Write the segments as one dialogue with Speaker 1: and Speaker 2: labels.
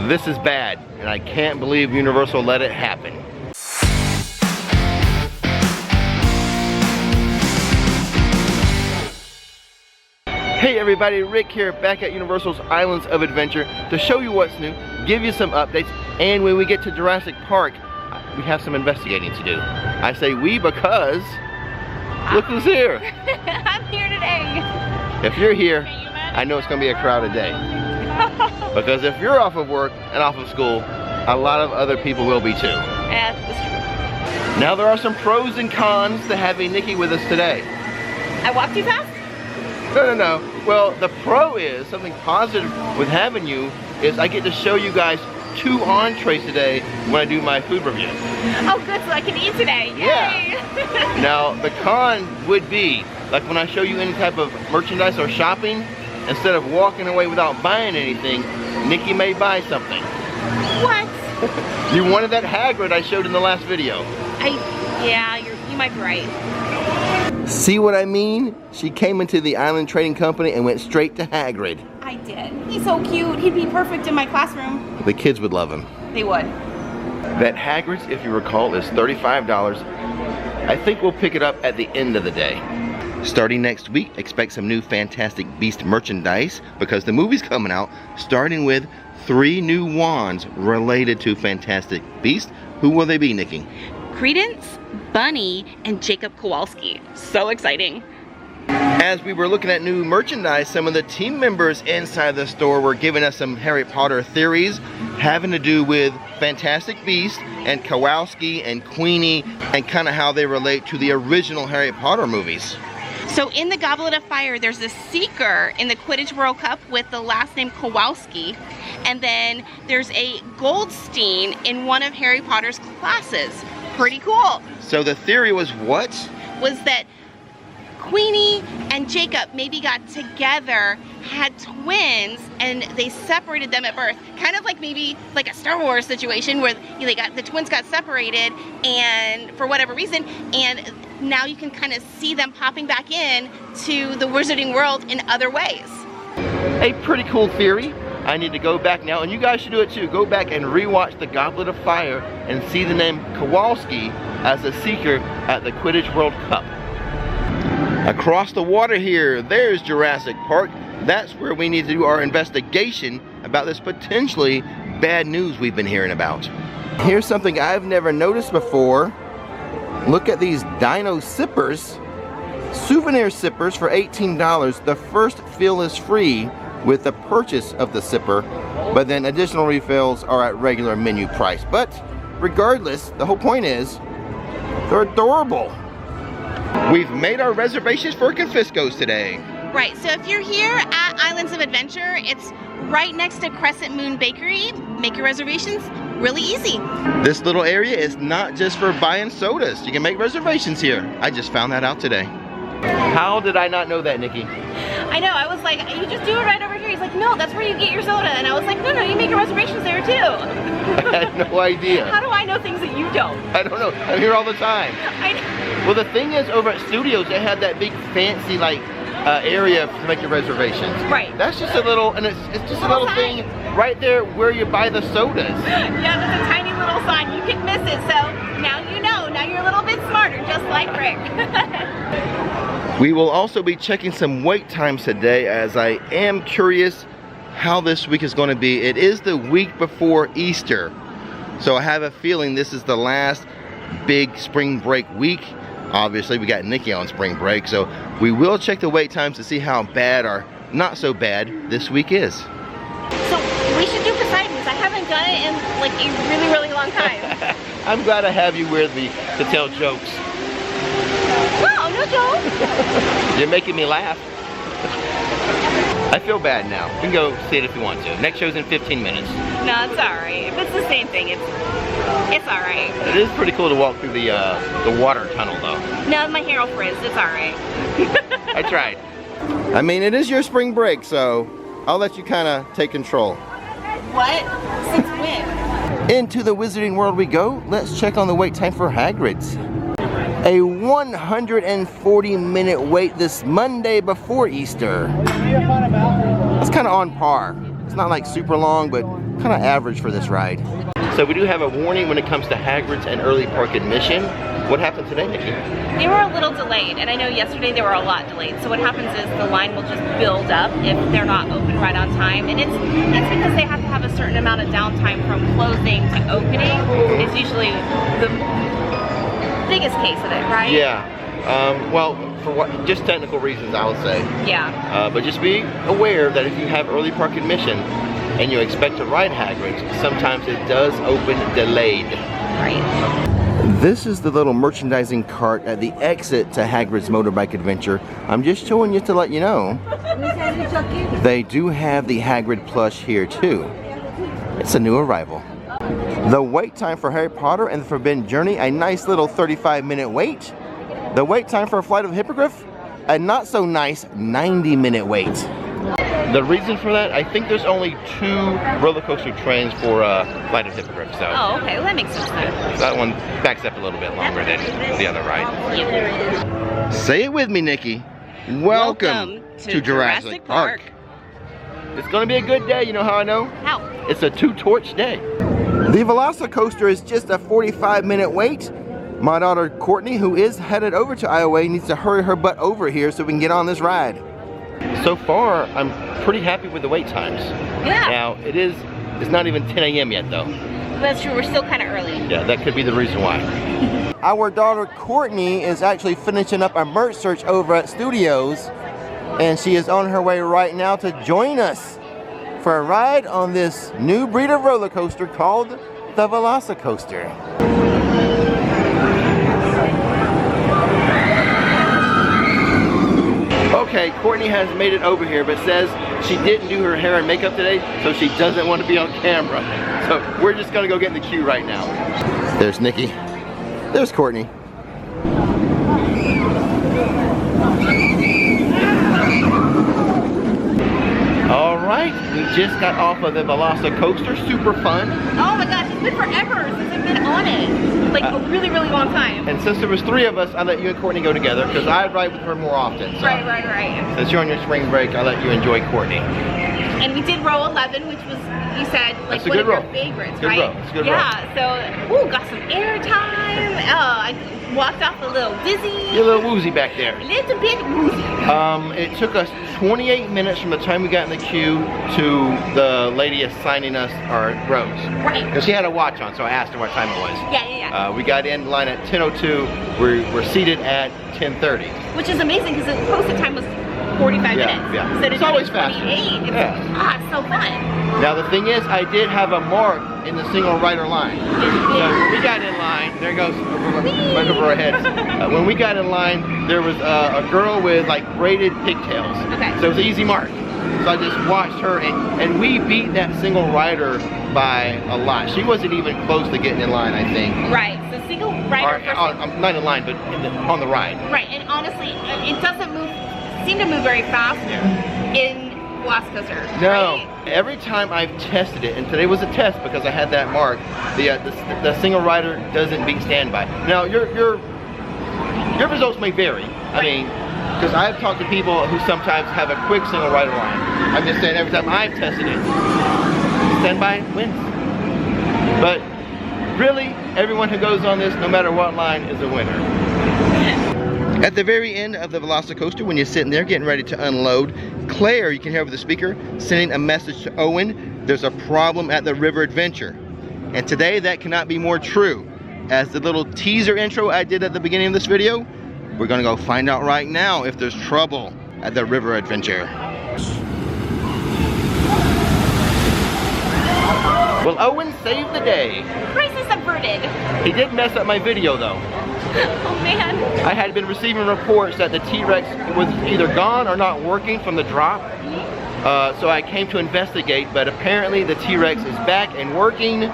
Speaker 1: This is bad, and I can't believe Universal let it happen. Hey everybody, Rick here, back at Universal's Islands of Adventure to show you what's new, give you some updates, and when we get to Jurassic Park, we have some investigating to do. I say we because, look who's here.
Speaker 2: I'm here today.
Speaker 1: If you're here, I know it's gonna be a crowded day. Because if you're off of work and off of school, a lot of other people will be too.
Speaker 2: Yeah, that's true.
Speaker 1: Now there are some pros and cons to having Nikki with us today.
Speaker 2: I walk too fast?
Speaker 1: No. Well, the pro is, something positive with having you, is I get to show you guys 2 entrees today when I do my food review.
Speaker 2: Oh good, so I can eat today. Yay!
Speaker 1: Yeah. Now, the con would be, like when I show you any type of merchandise or shopping, instead of walking away without buying anything, Nikki may buy something.
Speaker 2: What?
Speaker 1: You wanted that Hagrid I showed in the last video.
Speaker 2: Yeah, you might be right.
Speaker 1: See what I mean? She came into the Island Trading Company and went straight to Hagrid.
Speaker 2: I did. He's so cute. He'd be perfect in my classroom.
Speaker 1: The kids would love him.
Speaker 2: They would.
Speaker 1: That Hagrid's, if you recall, is $35. I think we'll pick it up at the end of the day. Starting next week, expect some new Fantastic Beast merchandise because the movie's coming out, starting with 3 new wands related to Fantastic Beast. Who will they be, Nikki?
Speaker 2: Credence, Bunny, and Jacob Kowalski. So exciting.
Speaker 1: As we were looking at new merchandise, some of the team members inside the store were giving us some Harry Potter theories having to do with Fantastic Beast and Kowalski and Queenie and kind of how they relate to the original Harry Potter movies.
Speaker 2: So in the Goblet of Fire, there's a seeker in the Quidditch World Cup with the last name Kowalski. And then there's a Goldstein in one of Harry Potter's classes. Pretty cool.
Speaker 1: So the theory was what?
Speaker 2: Was that Queenie and Jacob maybe got together, had twins, and they separated them at birth. Kind of like maybe like a Star Wars situation where the twins got separated and for whatever reason, and now you can kind of see them popping back in to the Wizarding World in other ways.
Speaker 1: A pretty cool theory. I need to go back now, and you guys should do it too. Go back and rewatch the Goblet of Fire and see the name Kowalski as a seeker at the Quidditch World Cup. Across the water here, there's Jurassic Park. That's where we need to do our investigation about this potentially bad news we've been hearing about. Here's something I've never noticed before. Look at these dino sippers. Souvenir sippers for $18. The first fill is free with the purchase of the sipper, but then additional refills are at regular menu price. But regardless, the whole point is, they're adorable. We've made our reservations for Confisco's today.
Speaker 2: Right, so if you're here at Islands of Adventure, it's right next to Crescent Moon Bakery. Make your reservations really easy.
Speaker 1: This little area is not just for buying sodas. You can make reservations here. I just found that out today. How did I not know that, Nikki?
Speaker 2: I know, I was like, you just do it right over here. He's like, no, that's where you get your soda. And I was like, no, you make your reservations there too.
Speaker 1: I had no idea.
Speaker 2: How do I know things that you don't?
Speaker 1: I don't know, I'm here all the time.
Speaker 2: I know.
Speaker 1: Well, the thing is, over at Studios, they had that big fancy area to make your reservations.
Speaker 2: Right.
Speaker 1: That's just a little, and it's just a little thing right there where you buy the sodas.
Speaker 2: Yeah, that's a tiny little sign. You can miss it, so now you know. Now you're a little bit smarter, just like Rick.
Speaker 1: We will also be checking some wait times today, as I am curious how this week is going to be. It is the week before Easter, so I have a feeling this is the last big spring break week. Obviously, we got Nikki on spring break, so we will check the wait times to see how bad or not so bad this week is.
Speaker 2: So we should do Poseidon's. I haven't done it in like a really, really long time.
Speaker 1: I'm glad I have you with me to tell jokes.
Speaker 2: No joke.
Speaker 1: You're making me laugh. I feel bad now. We can go see it if you want to. Next show's in 15 minutes.
Speaker 2: No, it's alright. If it's the same thing, it's alright.
Speaker 1: It is pretty cool to walk through the water tunnel though.
Speaker 2: No, my hair will frizz. It's alright.
Speaker 1: I tried. I mean, it is your spring break, so I'll let you kind of take control.
Speaker 2: What? Since when?
Speaker 1: Into the Wizarding World we go. Let's check on the wait time for Hagrid's. A 140-minute wait this Monday before Easter. It's kind of on par. It's not like super long, but kind of average for this ride. So we do have a warning when it comes to Hagrid's and early park admission. What happened today, Nikki?
Speaker 2: They were a little delayed, and I know yesterday they were a lot delayed. So what happens is the line will just build up if they're not open right on time. And it's because they have to have a certain amount of downtime from closing to opening. It's usually the biggest case of it, right?
Speaker 1: Yeah. Well, for what, just technical reasons, I would say.
Speaker 2: Yeah.
Speaker 1: But just be aware that if you have early park admission and you expect to ride Hagrid's, sometimes it does open delayed.
Speaker 2: Right.
Speaker 1: This is the little merchandising cart at the exit to Hagrid's Motorbike Adventure. I'm just showing you to let you know. They do have the Hagrid plush here too. It's a new arrival. The wait time for Harry Potter and the Forbidden Journey, a nice little 35-minute wait. The wait time for Flight of the Hippogriff, a not so nice 90-minute wait. The reason for that, I think there's only 2 roller coaster trains for Flight of the Hippogriff. So.
Speaker 2: Oh, okay. Well, that makes some sense.
Speaker 1: That one backs up a little bit longer than the other ride.
Speaker 2: Yeah.
Speaker 1: Say it with me, Nikki. Welcome to Jurassic Park. It's going to be a good day. You know how I know?
Speaker 2: How?
Speaker 1: It's a 2-torch day. The VelociCoaster is just a 45-minute wait. My daughter Courtney, who is headed over to Iowa, needs to hurry her butt over here so we can get on this ride. So far, I'm pretty happy with the wait times.
Speaker 2: Yeah.
Speaker 1: Now, it's not even 10 a.m. yet though.
Speaker 2: That's true, we're still kind of early.
Speaker 1: Yeah, that could be the reason why. Our daughter Courtney is actually finishing up a merch search over at Studios, and she is on her way right now to join us for a ride on this new breed of roller coaster called the VelociCoaster. Okay, Courtney has made it over here, but says she didn't do her hair and makeup today, so she doesn't want to be on camera. So we're just gonna go get in the queue right now. There's Nikki. There's Courtney. All right, we just got off of the VelociCoaster, super fun.
Speaker 2: Oh my gosh, it's been forever since I've been on it. Like a really, really long time.
Speaker 1: And since there was 3 of us, I let you and Courtney go together because I ride with her more often. So.
Speaker 2: Right.
Speaker 1: Since you're on your spring break, I let you enjoy Courtney.
Speaker 2: And we did row 11, which was, you said, like one of your favorites,
Speaker 1: good
Speaker 2: right?
Speaker 1: Row. It's a good row.
Speaker 2: Yeah, so, ooh, got some air time. Oh, I walked off a little dizzy.
Speaker 1: You're a little woozy back there.
Speaker 2: A little bit woozy.
Speaker 1: It took us 28 minutes from the time we got in the queue to the lady assigning us our rows.
Speaker 2: Right.
Speaker 1: Because she had a watch on, so I asked her what time it was.
Speaker 2: Yeah.
Speaker 1: We got in line at 10:02. We're seated at 10:30.
Speaker 2: Which is amazing because the posted time was 45 minutes.
Speaker 1: Yeah.
Speaker 2: Instead
Speaker 1: It's
Speaker 2: of
Speaker 1: always
Speaker 2: 28.
Speaker 1: faster.
Speaker 2: It's so fun.
Speaker 1: Now the thing is, I did have a mark in the single rider line. So we got in line. There goes right over our heads. When we got in line, there was a girl with like braided pigtails.
Speaker 2: Okay.
Speaker 1: So it was an easy mark. So I just watched her, and we beat that single rider by a lot. She wasn't even close to getting in line, I think.
Speaker 2: Right. So single rider.
Speaker 1: I'm not in line, but on the ride.
Speaker 2: Right. And honestly, it doesn't seem to move very fast in VelociCoaster.
Speaker 1: No.
Speaker 2: Right?
Speaker 1: Every time I've tested it, and today was a test because I had that mark, the single rider doesn't beat standby. Now your results may vary. I mean, because I've talked to people who sometimes have a quick single rider line. I'm just saying every time I've tested it, standby wins. But really, everyone who goes on this, no matter what line, is a winner. At the very end of the VelociCoaster, when you're sitting there getting ready to unload, Claire, you can hear over the speaker, sending a message to Owen, there's a problem at the River Adventure. And today that cannot be more true. As the little teaser intro I did at the beginning of this video, we're gonna go find out right now if there's trouble at the River Adventure. Well, Owen saved the day.
Speaker 2: Crisis averted.
Speaker 1: He did mess up my video though.
Speaker 2: Oh man.
Speaker 1: I had been receiving reports that the T-Rex was either gone or not working from the drop. So I came to investigate, but apparently the T-Rex is back and working.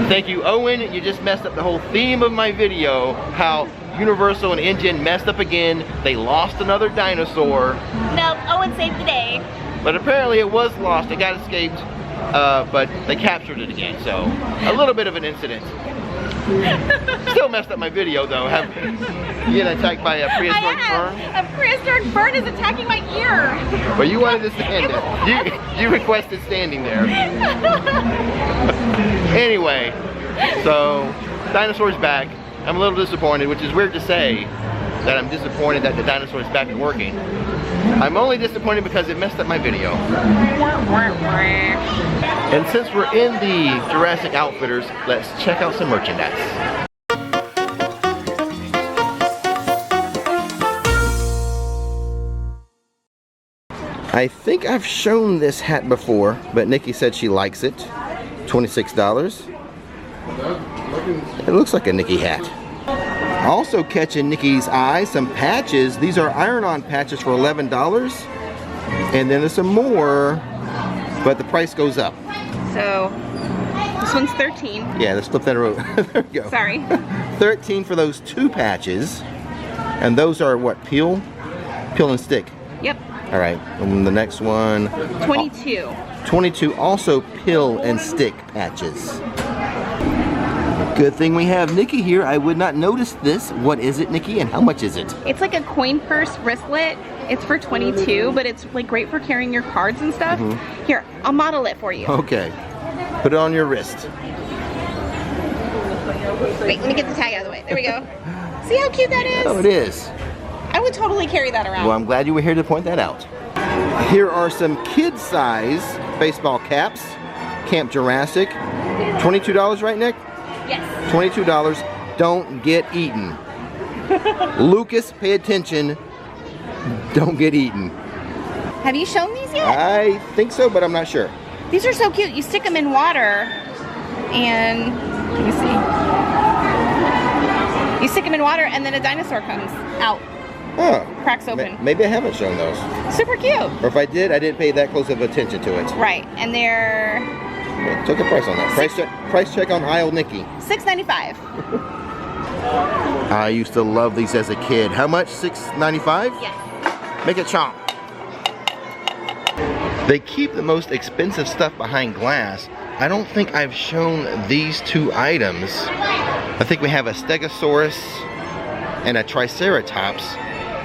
Speaker 1: Thank you, Owen. You just messed up the whole theme of my video, how Universal and Engine messed up again. They lost another dinosaur.
Speaker 2: Nope, Owen saved the day.
Speaker 1: But apparently it was lost. It got escaped, but they captured it again. So a little bit of an incident. Still messed up my video though. You get attacked by a prehistoric fern?
Speaker 2: A prehistoric fern is attacking my ear.
Speaker 1: Well, you wanted to stand there. You requested standing there. Anyway, so dinosaur's back. I'm a little disappointed, which is weird to say that I'm disappointed that the dinosaur's back and working. I'm only disappointed because it messed up my video. And since we're in the Jurassic Outfitters, let's check out some merchandise. I think I've shown this hat before, but Nikki said she likes it. $26. It looks like a Nikki hat. Also catching Nikki's eye, some patches. These are iron-on patches for $11. And then there's some more, but the price goes up.
Speaker 2: So, this one's 13.
Speaker 1: Yeah, let's flip that around. There we go.
Speaker 2: Sorry.
Speaker 1: 13 for those 2 patches. And those are what, peel? Peel and stick.
Speaker 2: Yep.
Speaker 1: All right, and the next one.
Speaker 2: 22.
Speaker 1: 22, also peel and stick patches. Good thing we have Nikki here. I would not notice this. What is it, Nikki, and how much is it?
Speaker 2: It's like a coin purse wristlet. It's for 22, but it's like great for carrying your cards and stuff. Here, I'll model it for you.
Speaker 1: Okay. Put it on your wrist.
Speaker 2: Wait, let me get the tag out of the way. There we go. See how cute that is?
Speaker 1: Oh, it is.
Speaker 2: I would totally carry that around.
Speaker 1: Well, I'm glad you were here to point that out. Here are some kid-size baseball caps. Camp Jurassic. $22, right, Nick?
Speaker 2: Yes.
Speaker 1: $22. Don't get eaten. Lucas, pay attention. Don't get eaten.
Speaker 2: Have you shown these yet?
Speaker 1: I think so, but I'm not sure.
Speaker 2: These are so cute. You stick them in water and, let me see. You stick them in water and then a dinosaur comes out.
Speaker 1: Oh.
Speaker 2: Cracks open.
Speaker 1: Maybe I haven't shown those.
Speaker 2: Super cute.
Speaker 1: Or if I did, I didn't pay that close of attention to it.
Speaker 2: Right, and they're...
Speaker 1: Took a price on that. Price check on aisle Nikki.
Speaker 2: $6.95.
Speaker 1: I used to love these as a kid. How much? $6.95?
Speaker 2: Yes.
Speaker 1: Make it chomp. They keep the most expensive stuff behind glass. I don't think I've shown these 2 items. I think we have a Stegosaurus and a Triceratops.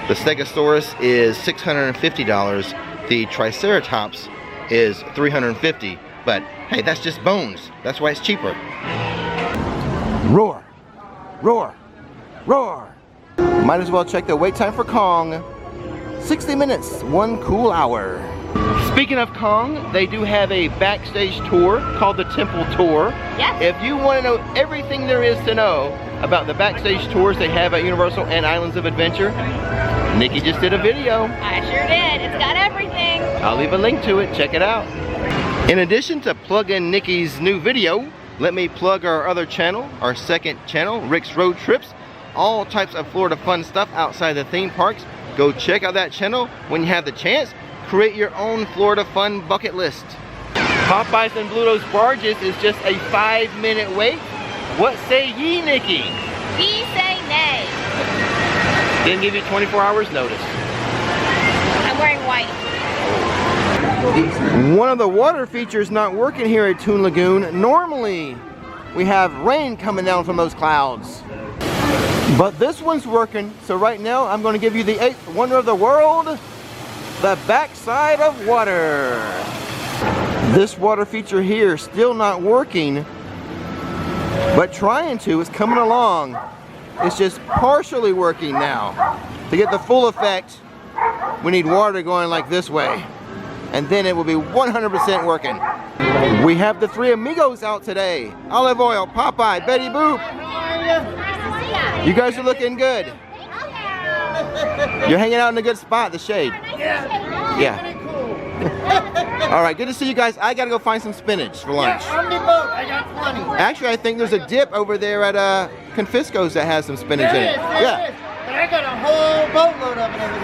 Speaker 1: The Stegosaurus is $650. The Triceratops is $350. But hey, that's just bones. That's why it's cheaper. Roar, roar, roar. Might as well check the wait time for Kong. 60 minutes, 1 cool hour. Speaking of Kong, they do have a backstage tour called the Temple Tour.
Speaker 2: Yes.
Speaker 1: If you want to know everything there is to know about the backstage tours they have at Universal and Islands of Adventure, Nikki just did a video.
Speaker 2: I sure did. It's got everything.
Speaker 1: I'll leave a link to it. Check it out. In addition to plugging Nikki's new video, let me plug our other channel, our second channel, Rix Road Trips. All types of Florida fun stuff outside the theme parks. Go check out that channel when you have the chance. Create your own Florida fun bucket list. Popeyes and Bluto's Barges is just a 5-minute wait. What say ye, Nikki?
Speaker 2: We say nay.
Speaker 1: Didn't give you 24 hours notice.
Speaker 2: I'm wearing white.
Speaker 1: One of the water features not working here at Toon Lagoon. Normally, we have rain coming down from those clouds. But this one's working, so right now I'm going to give you the 8th wonder of the world, the backside of water. This water feature here still not working, but trying to. It's coming along. It's just partially working now. To get the full effect, we need water going like this way, and then it will be 100% working. We have the 3 amigos out today. Olive Oil, Popeye, Betty Boop. You guys are looking good. You're hanging out in a good spot, the shade. Yeah. All right, good to see you guys. I gotta go find some spinach for lunch.
Speaker 3: On the boat, I got plenty.
Speaker 1: Actually, I think there's a dip over there at Confisco's that has some spinach in it. Yeah.
Speaker 3: But I got a whole boatload of it over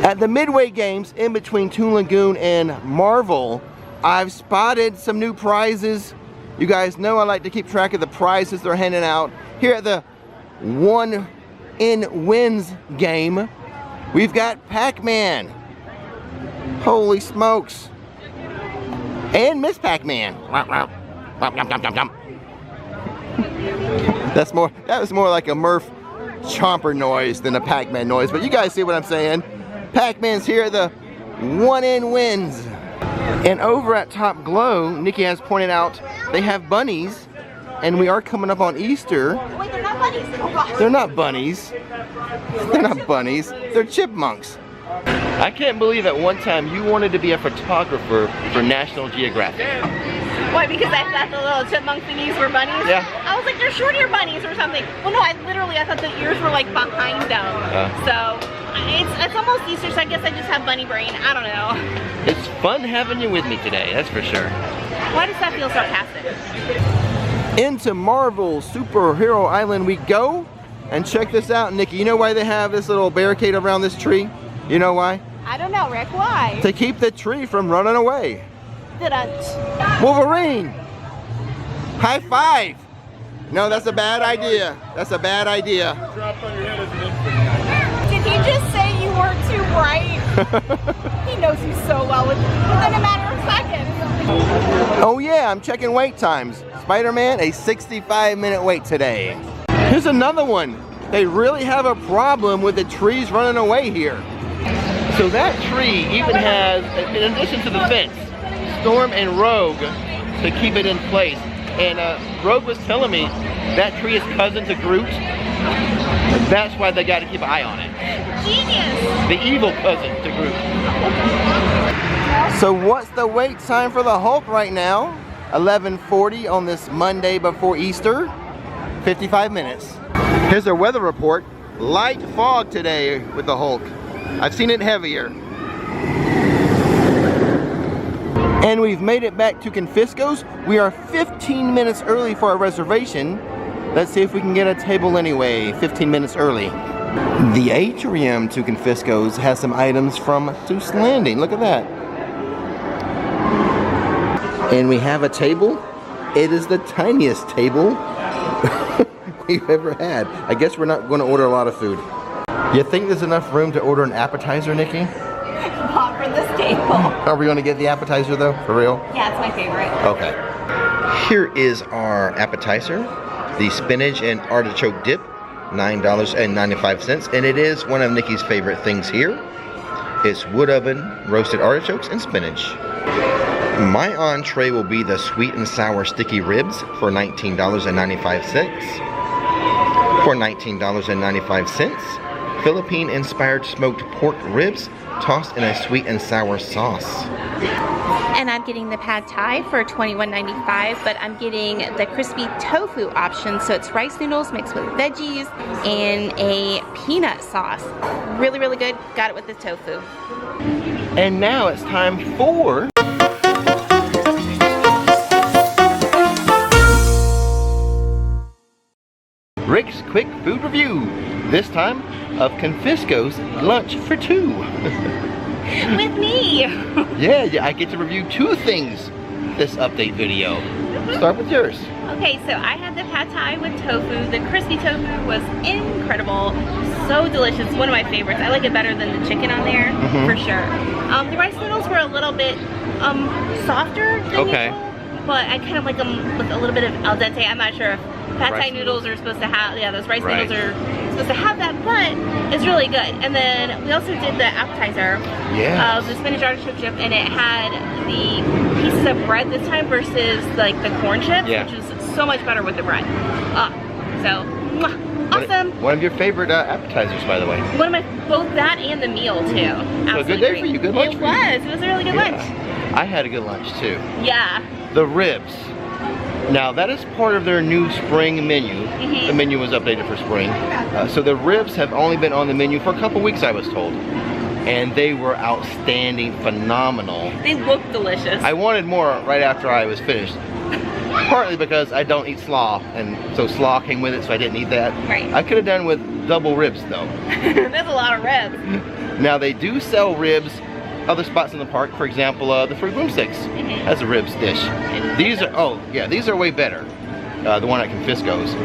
Speaker 3: there.
Speaker 1: At the Midway Games, in between Toon Lagoon and Marvel, I've spotted some new prizes. You guys know I like to keep track of the prizes they're handing out. Here at the One in Wins game, we've got Pac-Man. Holy smokes. And Miss Pac-Man. That was more like a Murph chomper noise than a Pac-Man noise, but you guys see what I'm saying. Pac-Man's here, the one in wins. And over at Top Glow, Nikki has pointed out they have bunnies, and we are coming up on Easter.
Speaker 2: Wait, they're not bunnies. Oh, gosh.
Speaker 1: They're not bunnies. They're not bunnies. They're chipmunks. I can't believe at one time you wanted to be a photographer for National Geographic.
Speaker 2: Why? Because I thought the little chipmunk thingies were bunnies?
Speaker 1: Yeah.
Speaker 2: I was like, they're short ear bunnies or something. Well, no, I thought the ears were like behind them. So it's almost Easter, so I guess I just have bunny brain. I don't know.
Speaker 1: It's fun having you with me today, that's for sure.
Speaker 2: Why does that feel sarcastic?
Speaker 1: Into Marvel Superhero Island we go. And check this out, Nikki. You know why they have this little barricade around this tree? You know why?
Speaker 2: I don't know, Rick. Why?
Speaker 1: To keep the tree from running away.
Speaker 2: Didn't.
Speaker 1: Wolverine! High five! No, that's a bad idea. That's a bad idea.
Speaker 2: Did he just say you weren't too bright? He knows you so well within a matter of seconds.
Speaker 1: Oh yeah, I'm checking wait times. Spider-Man, a 65-minute wait today. Here's another one. They really have a problem with the trees running away here. So that tree even has, in addition to the fence, Storm and Rogue to keep it in place. And Rogue was telling me that tree is cousin to Groot. That's why they got to keep an eye on it.
Speaker 2: Genius!
Speaker 1: The evil cousin to Groot. So what's the wait time for the Hulk right now? 11:40 on this Monday before Easter. 55 minutes. Here's our weather report. Light fog today with the Hulk. I've seen it heavier. And we've made it back to Confisco's. We are 15 minutes early for our reservation. Let's see if we can get a table anyway, 15 minutes early. The atrium to Confisco's has some items from Zeus Landing. Look at that. And we have a table. It is the tiniest table we've ever had. I guess we're not going to order a lot of food. You think there's enough room to order an appetizer, Nikki?
Speaker 2: Not for this table.
Speaker 1: Are we going to get the appetizer though? For real?
Speaker 2: Yeah, it's my favorite.
Speaker 1: Okay. Here is our appetizer. The spinach and artichoke dip. $9.95. And it is one of Nikki's favorite things here. It's wood oven, roasted artichokes, and spinach. My entree will be the sweet and sour sticky ribs for $19.95. For $19.95. Philippine-inspired smoked pork ribs tossed in a sweet and sour sauce.
Speaker 2: And I'm getting the pad thai for $21.95, but I'm getting the crispy tofu option. So it's rice noodles mixed with veggies and a peanut sauce. Really, really good. Got it with the tofu.
Speaker 1: And now it's time for Rick's Quick Food Review. This time of Confisco's Lunch for Two.
Speaker 2: With me.
Speaker 1: Yeah, I get to review two things this update video. Start with yours.
Speaker 2: Okay, so I had the pad thai with tofu. The crispy tofu was incredible. So delicious. One of my favorites. I like it better than the chicken on there, for sure. The rice noodles were a little bit softer than usual, but I kind of like them with a little bit of al dente. I'm not sure if pad thai noodles are supposed to have, those rice noodles are supposed to have that, but it's really good. And then we also did the appetizer of the spinach artichoke chip, and it had the pieces of bread this time versus like the corn chips, which is so much better with the bread. So, awesome.
Speaker 1: One of your favorite appetizers, by the way.
Speaker 2: One of my, both that and the meal too.
Speaker 1: So a good day for you, good lunch for you.
Speaker 2: It was a really good lunch.
Speaker 1: I had a good lunch too.
Speaker 2: Yeah.
Speaker 1: The ribs. Now that is part of their new spring menu. The menu was updated for spring. So the ribs have only been on the menu for a couple weeks, I was told. And they were outstanding, phenomenal.
Speaker 2: They look delicious.
Speaker 1: I wanted more right after I was finished. Partly because I don't eat slaw, and so slaw came with it, so I didn't eat that.
Speaker 2: Right.
Speaker 1: I could have done with double ribs though.
Speaker 2: That's a lot of ribs.
Speaker 1: Now they do sell ribs other spots in the park. For example, the Fruit Boomsticks has a ribs dish. These are, these are way better. The one at Confisco's.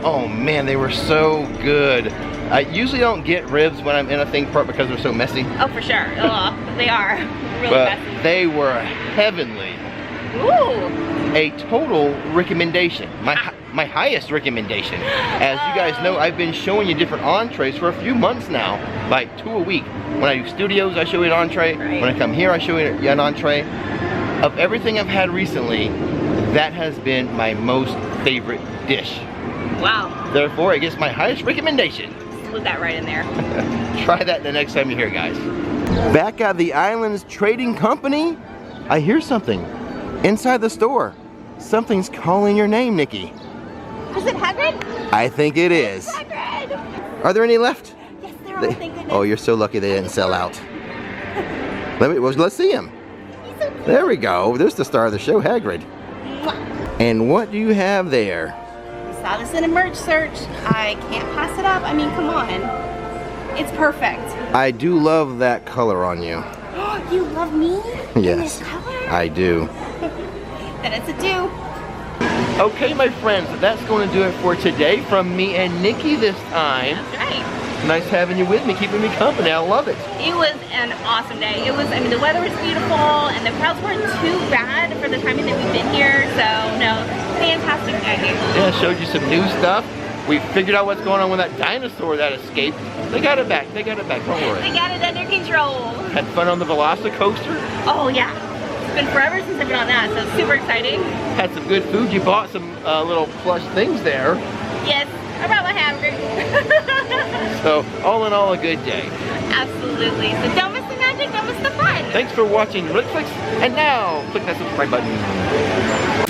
Speaker 1: Oh man, they were so good. I usually don't get ribs when I'm in a theme park because they're so messy.
Speaker 2: Oh, for sure. They are really messy.
Speaker 1: They were heavenly.
Speaker 2: Ooh.
Speaker 1: a total recommendation. My highest recommendation. As you guys know, I've been showing you different entrees for a few months now, like 2 a week. When I do studios, I show you an entree.
Speaker 2: Right.
Speaker 1: When I come here, I show you an entree. Of everything I've had recently, that has been my most favorite dish.
Speaker 2: Wow.
Speaker 1: Therefore, it gets my highest recommendation.
Speaker 2: Put that right in there.
Speaker 1: Try that the next time you're here, guys. Back at the Islands Trading Company, I hear something inside the store. Something's calling your name, Nikki.
Speaker 2: Is it Hagrid?
Speaker 1: I think it is.
Speaker 2: Hagrid!
Speaker 1: Are there any left?
Speaker 2: Yes, there are. Thank goodness.
Speaker 1: Oh, you're so lucky they didn't sell out. Let's see him.
Speaker 2: He's so cute.
Speaker 1: There we go. There's the star of the show, Hagrid.
Speaker 2: Mwah.
Speaker 1: And what do you have there?
Speaker 2: I saw this in a merch search. I can't pass it up. I mean, come on. It's perfect.
Speaker 1: I do love that color on you.
Speaker 2: You love me?
Speaker 1: Yes,
Speaker 2: In this color?
Speaker 1: I do.
Speaker 2: Then it's a do.
Speaker 1: Okay, my friends, that's going to do it for today from me and Nikki this time.
Speaker 2: That's right.
Speaker 1: Nice having you with me, keeping me company. I love it.
Speaker 2: It was an awesome day. It was, I mean, the weather was beautiful and the crowds weren't too bad for the timing that we've been here. So, no, fantastic day.
Speaker 1: Yeah, showed you some new stuff. We figured out what's going on with that dinosaur that escaped. They got it back. They got it back. Don't worry.
Speaker 2: They got it under control.
Speaker 1: Had fun on the VelociCoaster.
Speaker 2: Oh, yeah. It's been forever since I've been on that, so it's super exciting.
Speaker 1: Had some good food. You bought some little plush things there.
Speaker 2: Yes, I brought my hamburger.
Speaker 1: So, all in all, a good day.
Speaker 2: Absolutely. So don't miss the magic, don't miss the fun.
Speaker 1: Thanks for watching Rix Flix, and now click that subscribe button.